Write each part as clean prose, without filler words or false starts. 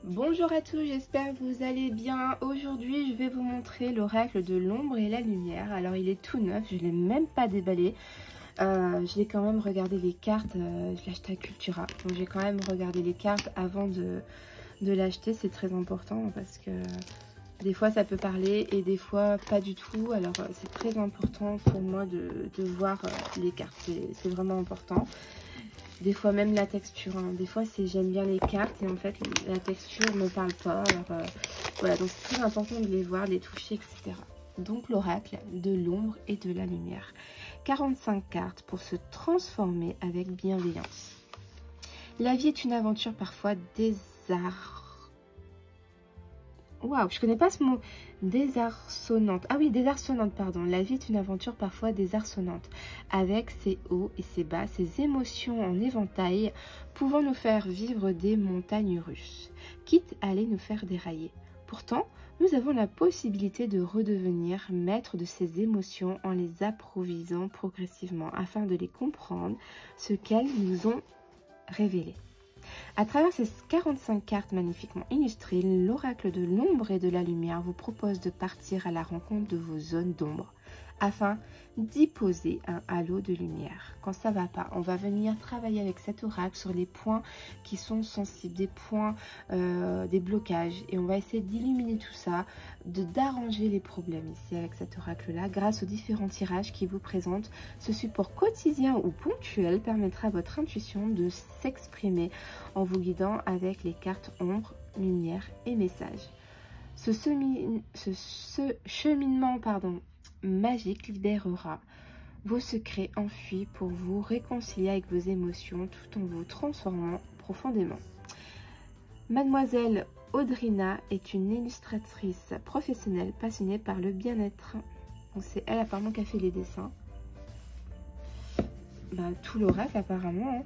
Bonjour à tous, j'espère que vous allez bien. Aujourd'hui, je vais vous montrer l'oracle de l'ombre et la lumière. Alors, il est tout neuf, je ne l'ai même pas déballé. J'ai quand même regardé les cartes, je l'ai acheté à Cultura. Donc, j'ai quand même regardé les cartes avant de l'acheter. C'est très important parce que des fois, ça peut parler et des fois, pas du tout. Alors, c'est très important pour moi de voir les cartes. C'est vraiment important. Des fois même la texture, hein. Des fois j'aime bien les cartes et en fait la texture ne me parle pas. Alors voilà, donc c'est très important de les voir, de les toucher, etc. Donc l'oracle de l'ombre et de la lumière. 45 cartes pour se transformer avec bienveillance. La vie est une aventure parfois Waouh, je connais pas ce mot. Désarçonnante. Ah oui, désarçonnante, pardon. La vie est une aventure parfois désarçonnante, avec ses hauts et ses bas, ses émotions en éventail, pouvant nous faire vivre des montagnes russes, quitte à aller nous faire dérailler. Pourtant, nous avons la possibilité de redevenir maîtres de ces émotions en les approvisant progressivement, afin de les comprendre, ce qu'elles nous ont révélé. À travers ces 45 cartes magnifiquement illustrées, l'oracle de l'ombre et de la lumière vous propose de partir à la rencontre de vos zones d'ombre afin d'y poser un halo de lumière. Quand ça va pas, on va venir travailler avec cet oracle sur les points qui sont sensibles, des points, des blocages, et on va essayer d'illuminer tout ça, d'arranger les problèmes ici avec cet oracle-là grâce aux différents tirages qui vous présentent. Ce support quotidien ou ponctuel permettra à votre intuition de s'exprimer en vous guidant avec les cartes ombre, lumière et message. Ce cheminement magique libérera vos secrets enfuis pour vous réconcilier avec vos émotions tout en vous transformant profondément. Mademoiselle Audrina est une illustratrice professionnelle passionnée par le bien-être. C'est elle apparemment qui a fait les dessins. Tout l'oracle apparemment.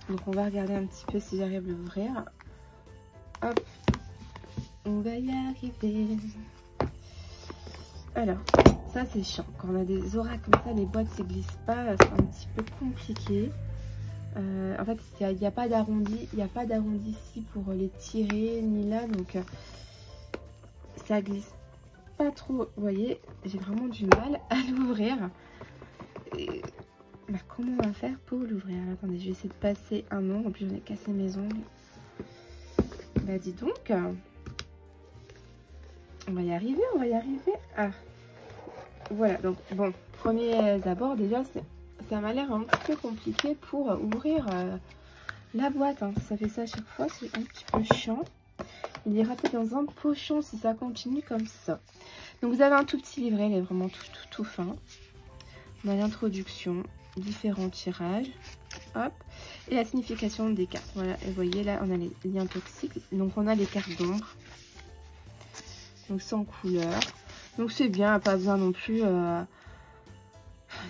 Donc on va regarder un petit peu si j'arrive à l'ouvrir. Hop, on va y arriver. Alors, ça c'est chiant. Quand on a des oracles comme ça, les boîtes ne se glissent pas, c'est un petit peu compliqué. En fait, il n'y a pas d'arrondi, ici pour les tirer, ni là, donc ça glisse pas trop. Vous voyez, j'ai vraiment du mal à l'ouvrir. Comment on va faire pour l'ouvrir? Attendez, je vais essayer de passer un ongle. En plus, j'en ai cassé mes ongles. Dis donc. On va y arriver, on va y arriver. Ah, voilà. Donc, bon, premier abord, déjà, ça m'a l'air un petit peu compliqué pour ouvrir la boîte. Hein. Ça fait ça à chaque fois, c'est un petit peu chiant. Il ira peut-être dans un pochon si ça continue comme ça. Donc, vous avez un tout petit livret, il est vraiment tout fin. On a l'introduction, différents tirages, hop, et la signification des cartes. Voilà, et vous voyez là, on a les liens toxiques, donc on a les cartes d'ombre, donc sans couleur. Donc c'est bien, pas besoin non plus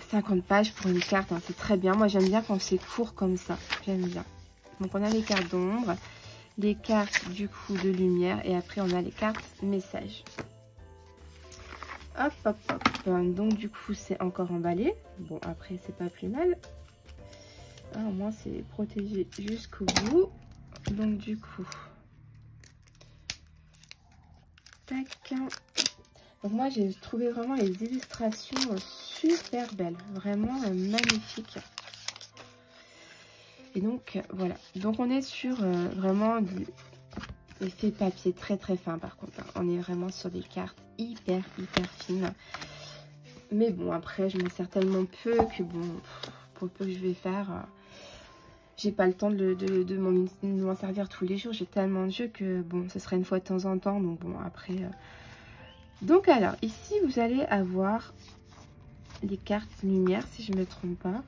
50 pages pour une carte, hein, c'est très bien. Moi j'aime bien quand c'est court comme ça, j'aime bien. Donc on a les cartes d'ombre, les cartes du coup de lumière, et après on a les cartes messages. Hop, hop, hop. Donc du coup c'est encore emballé. Bon, après c'est pas plus mal. Au moins c'est protégé jusqu'au bout. Donc du coup, tac. Donc moi j'ai trouvé vraiment les illustrations super belles, vraiment magnifiques. Et donc voilà. Donc on est sur vraiment du effet papier très fin par contre. Hein. On est vraiment sur des cartes hyper fines. Mais bon, après, je me sers tellement peu que bon, pour le peu que je vais faire, j'ai pas le temps de m'en servir tous les jours. J'ai tellement de jeux que bon, ce serait une fois de temps en temps. Donc bon, après. Donc alors, ici, vous allez avoir les cartes lumière, si je ne me trompe pas.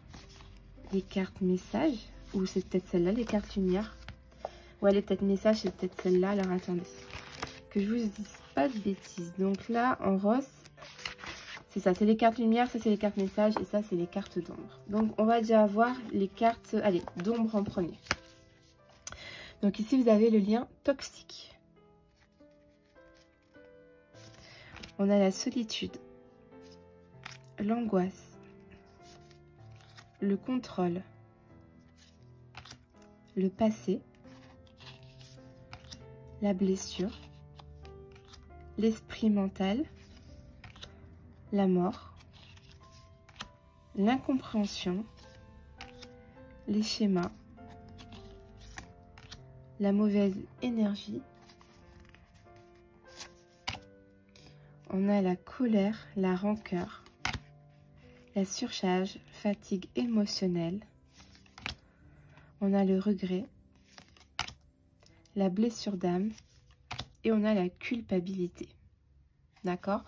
Les cartes message. Ou c'est peut-être celle-là, les cartes lumière. Ouais, les peut-être message, c'est peut-être celle-là. Alors attendez. Que je vous dise pas de bêtises. Donc là, en rose. C'est ça, c'est les cartes lumière, ça c'est les cartes messages et ça c'est les cartes d'ombre. Donc on va déjà avoir les cartes, allez, d'ombre en premier. Donc ici vous avez le lien toxique. On a la solitude, l'angoisse, le contrôle, le passé, la blessure, l'esprit mental, la mort, l'incompréhension, les schémas, la mauvaise énergie. On a la colère, la rancœur, la surcharge, fatigue émotionnelle. On a le regret, la blessure d'âme et on a la culpabilité. D'accord?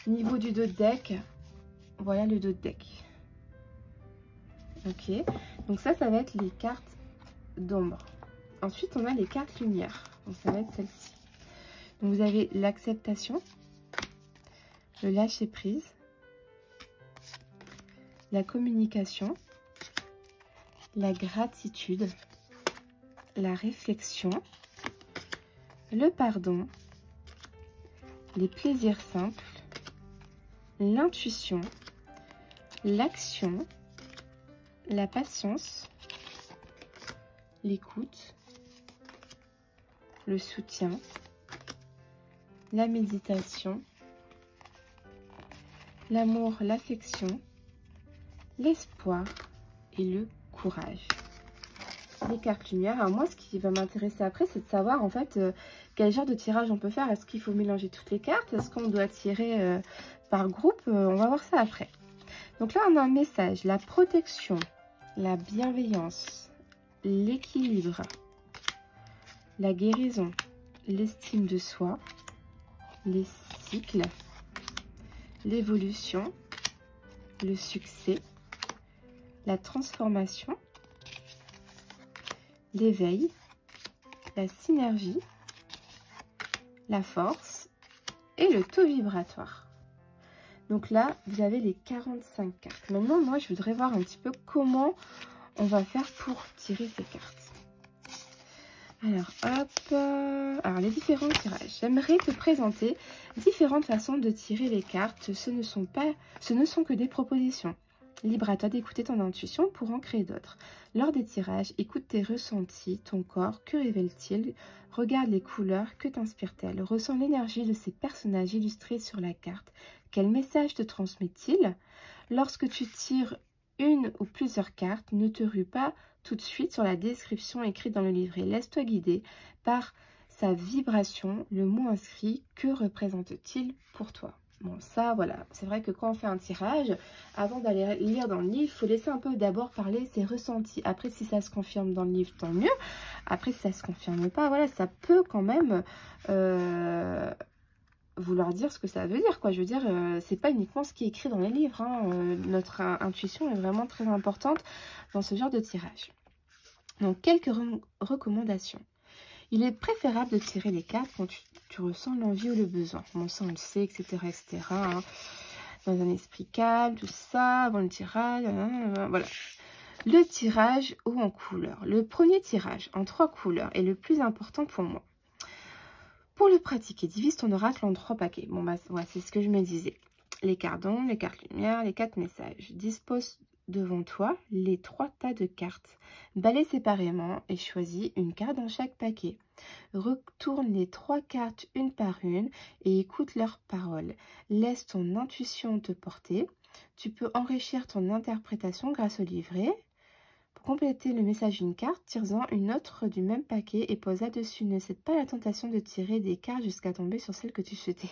Niveau du dos de deck, voilà le dos de deck. Ok, donc ça va être les cartes d'ombre. Ensuite, on a les cartes lumière. Donc ça va être celle-ci. Donc vous avez l'acceptation, le lâcher prise, la communication, la gratitude, la réflexion, le pardon, les plaisirs simples, l'intuition, l'action, la patience, l'écoute, le soutien, la méditation, l'amour, l'affection, l'espoir et le courage. Les cartes lumière. Alors moi, ce qui va m'intéresser après, c'est de savoir en fait quel genre de tirage on peut faire. Est-ce qu'il faut mélanger toutes les cartes? Est-ce qu'on doit tirer par groupe? On va voir ça après. Donc là, on a un message. La protection, la bienveillance, l'équilibre, la guérison, l'estime de soi, les cycles, l'évolution, le succès, la transformation, l'éveil, la synergie, la force et le taux vibratoire. Donc là, vous avez les 45 cartes. Maintenant, moi, je voudrais voir un petit peu comment on va faire pour tirer ces cartes. Alors, hop. Alors, les différents tirages. J'aimerais te présenter différentes façons de tirer les cartes. Ce ne sont que des propositions. Libre à toi d'écouter ton intuition pour en créer d'autres. Lors des tirages, écoute tes ressentis, ton corps, que révèle-t-il? Regarde les couleurs, que t'inspire-t-elle? Ressens l'énergie de ces personnages illustrés sur la carte. Quel message te transmet-il? Lorsque tu tires une ou plusieurs cartes, ne te rue pas tout de suite sur la description écrite dans le livret. Laisse-toi guider par sa vibration, le mot inscrit. Que représente-t-il pour toi? Bon, ça, voilà, c'est vrai que quand on fait un tirage, avant d'aller lire dans le livre, il faut laisser un peu d'abord parler ses ressentis. Après, si ça se confirme dans le livre, tant mieux. Après, si ça ne se confirme pas, voilà, ça peut quand même vouloir dire ce que ça veut dire, quoi. Je veux dire, c'est pas uniquement ce qui est écrit dans les livres, hein. Notre intuition est vraiment très importante dans ce genre de tirage. Donc, quelques recommandations. Il est préférable de tirer les cartes quand tu ressens l'envie ou le besoin. Bon, ça, on le sait, etc., etc. Hein. Dans un esprit calme, tout ça, avant le tirage, voilà. Le tirage haut en couleurs. Le premier tirage en 3 couleurs est le plus important pour moi. Pour le pratiquer, divise ton oracle en 3 paquets. Bon, bah, ouais, c'est ce que je me disais. Les cartes d'ombre, les cartes lumière, les 4 messages. Dispose devant toi les 3 tas de cartes. Balaye séparément et choisis une carte dans chaque paquet. Retourne les 3 cartes une par une et écoute leurs paroles. Laisse ton intuition te porter. Tu peux enrichir ton interprétation grâce au livret. Pour compléter le message d'une carte, tire-en une autre du même paquet et pose là-dessus. Ne cède pas la tentation de tirer des cartes jusqu'à tomber sur celle que tu souhaitais.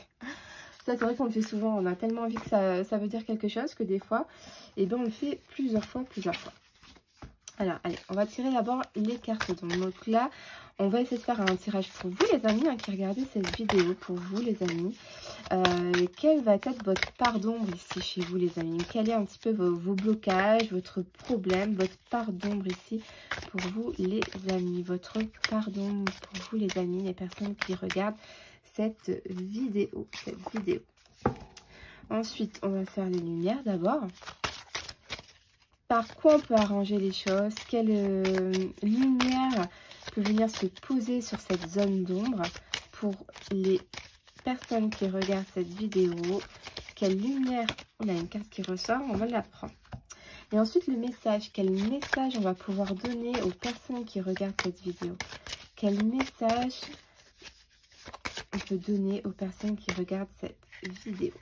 Ça, c'est vrai qu'on le fait souvent. On a tellement envie que ça veut dire quelque chose que des fois, eh ben, on le fait plusieurs fois. Alors, allez, on va tirer d'abord les cartes. Donc là, on va essayer de faire un tirage pour vous, les amis, hein, qui regardez cette vidéo. Pour vous, les amis. Quel va être votre part d'ombre ici chez vous, les amis? Quel est un petit peu vos blocages, votre problème, votre part d'ombre ici pour vous, les amis? Votre part d'ombre pour vous, les amis, les personnes qui regardent cette vidéo. Ensuite, on va faire les lumières d'abord. Par quoi on peut arranger les choses? Quelle lumière peut venir se poser sur cette zone d'ombre pour les personnes qui regardent cette vidéo? Quelle lumière? On a une carte qui ressort, on va la prendre. Et ensuite, le message. Quel message on va pouvoir donner aux personnes qui regardent cette vidéo? quel message on peut donner aux personnes qui regardent cette vidéo.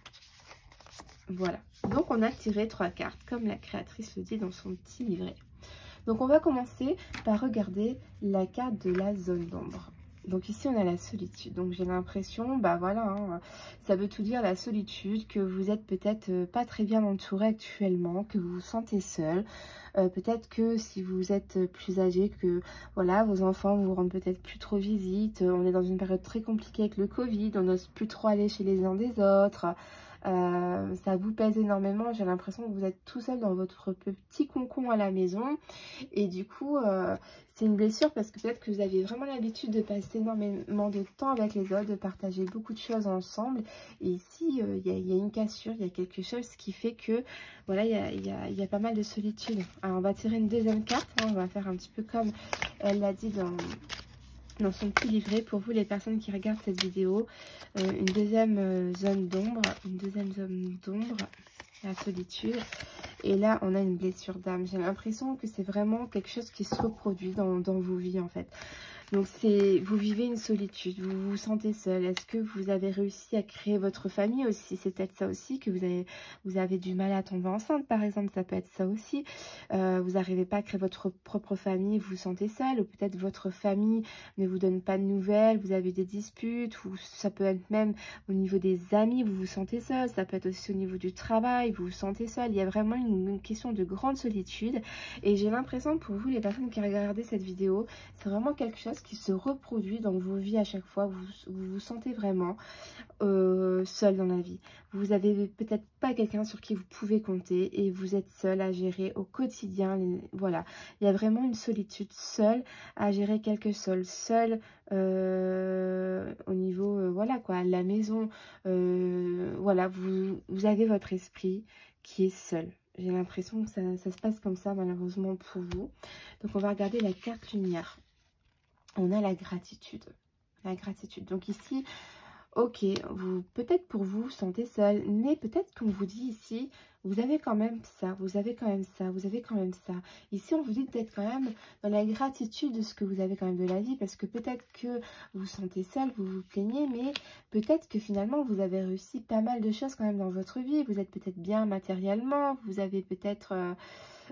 Voilà, donc on a tiré 3 cartes, comme la créatrice le dit dans son petit livret. Donc on va commencer par regarder la carte de la zone d'ombre. Donc ici on a la solitude, donc j'ai l'impression, bah voilà, hein, ça veut tout dire, la solitude, que vous êtes peut-être pas très bien entouré actuellement, que vous vous sentez seul. Peut-être que si vous êtes plus âgé, que voilà, vos enfants vous rendent peut-être plus trop visite. On est dans une période très compliquée avec le Covid, on n'ose plus trop aller chez les uns des autres. Ça vous pèse énormément, j'ai l'impression que vous êtes tout seul dans votre petit cocon à la maison et du coup c'est une blessure parce que peut-être que vous aviez vraiment l'habitude de passer énormément de temps avec les autres, de partager beaucoup de choses ensemble et ici il y a une cassure, il y a quelque chose qui fait que voilà, il y a pas mal de solitude. Alors on va tirer une deuxième carte, hein, on va faire un petit peu comme elle l'a dit dans son petit livret pour vous les personnes qui regardent cette vidéo. Une deuxième zone d'ombre, la solitude. Et là on a une blessure d'âme. J'ai l'impression que c'est vraiment quelque chose qui se reproduit dans vos vies en fait. Donc vous vivez une solitude, vous vous sentez seul. Est-ce que vous avez réussi à créer votre famille aussi? C'est peut-être ça aussi, que vous avez du mal à tomber enceinte par exemple, ça peut être ça aussi. Vous n'arrivez pas à créer votre propre famille, vous vous sentez seul, ou peut-être votre famille ne vous donne pas de nouvelles, vous avez des disputes, ou ça peut être même au niveau des amis, vous vous sentez seul, ça peut être aussi au niveau du travail, vous vous sentez seul. Il y a vraiment une question de grande solitude et j'ai l'impression pour vous les personnes qui regardez cette vidéo, c'est vraiment quelque chose qui se reproduit dans vos vies à chaque fois. Vous vous sentez vraiment seul dans la vie. Vous avez peut-être pas quelqu'un sur qui vous pouvez compter et vous êtes seul à gérer au quotidien. Voilà, il y a vraiment une solitude, seul à gérer quelque chose, seul au niveau, voilà quoi, à la maison. Voilà, vous avez votre esprit qui est seul. J'ai l'impression que ça se passe comme ça malheureusement pour vous. Donc on va regarder la carte lumière. On a la gratitude. La gratitude. Donc ici, ok, peut-être pour vous, vous sentez seul, mais peut-être qu'on vous dit ici, vous avez quand même ça, vous avez quand même ça, vous avez quand même ça. Ici, on vous dit d'être quand même dans la gratitude de ce que vous avez quand même de la vie, parce que peut-être que vous vous sentez seul, vous vous plaignez, mais peut-être que finalement, vous avez réussi pas mal de choses quand même dans votre vie. Vous êtes peut-être bien matériellement, vous avez peut-être...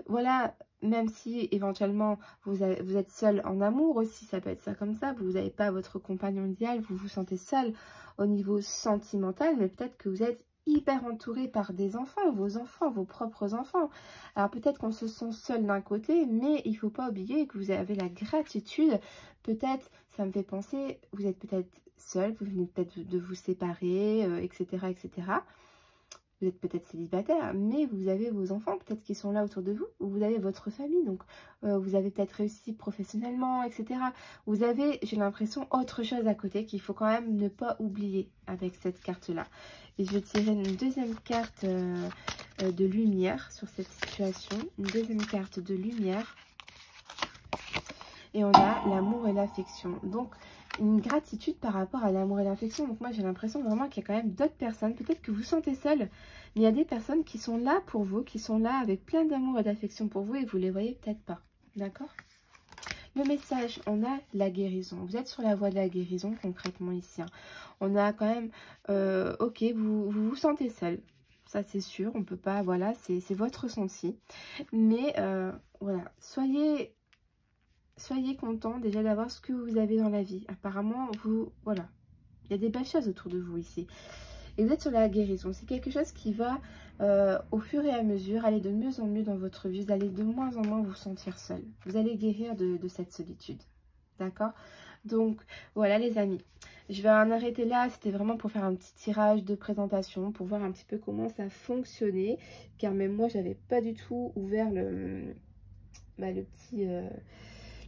voilà, même si éventuellement vous êtes seul en amour aussi, ça peut être ça comme ça, vous n'avez pas votre compagnon idéal, vous vous sentez seul au niveau sentimental, mais peut-être que vous êtes hyper entouré par des enfants, vos propres enfants. Alors peut-être qu'on se sent seul d'un côté, mais il ne faut pas oublier que vous avez la gratitude. Peut-être, ça me fait penser, vous êtes peut-être seul, vous venez peut-être de vous séparer, etc., etc. Vous êtes peut-être célibataire, mais vous avez vos enfants peut-être qui sont là autour de vous, ou vous avez votre famille, donc vous avez peut-être réussi professionnellement, etc. Vous avez, j'ai l'impression, autre chose à côté qu'il faut quand même ne pas oublier avec cette carte-là. Et je vais tirer une deuxième carte de lumière sur cette situation, une deuxième carte de lumière. Et on a l'amour et l'affection. Donc, une gratitude par rapport à l'amour et l'affection. Donc, moi, j'ai l'impression vraiment qu'il y a quand même d'autres personnes. Peut-être que vous sentez seul, mais il y a des personnes qui sont là pour vous, qui sont là avec plein d'amour et d'affection pour vous et vous les voyez peut-être pas. D'accord? Le message, on a la guérison. Vous êtes sur la voie de la guérison concrètement ici. Hein. On a quand même, ok, vous sentez seul. Ça, c'est sûr. On peut pas, voilà, c'est votre ressenti. Mais, voilà, soyez content déjà d'avoir ce que vous avez dans la vie. Apparemment, voilà, il y a des belles choses autour de vous ici. Et vous êtes sur la guérison. C'est quelque chose qui va, au fur et à mesure, aller de mieux en mieux dans votre vie. Vous allez de moins en moins vous sentir seul. Vous allez guérir de cette solitude. D'accord? Donc, voilà les amis. Je vais en arrêter là. C'était vraiment pour faire un petit tirage de présentation, pour voir un petit peu comment ça fonctionnait. Car même moi, j'avais pas du tout ouvert le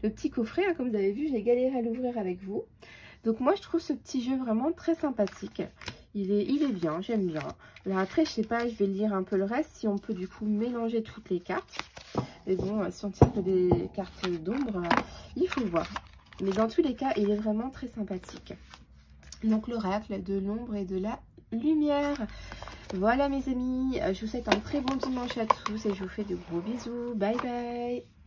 petit coffret, hein, comme vous avez vu, j'ai galéré à l'ouvrir avec vous. Donc moi je trouve ce petit jeu vraiment très sympathique. Il est bien, j'aime bien. Alors après, je sais pas, je vais lire un peu le reste, si on peut du coup mélanger toutes les cartes. Mais bon, si on tire que des cartes d'ombre, il faut voir. Mais dans tous les cas, il est vraiment très sympathique. Donc l'oracle de l'ombre et de la lumière. Voilà mes amis, je vous souhaite un très bon dimanche à tous et je vous fais de gros bisous. Bye bye.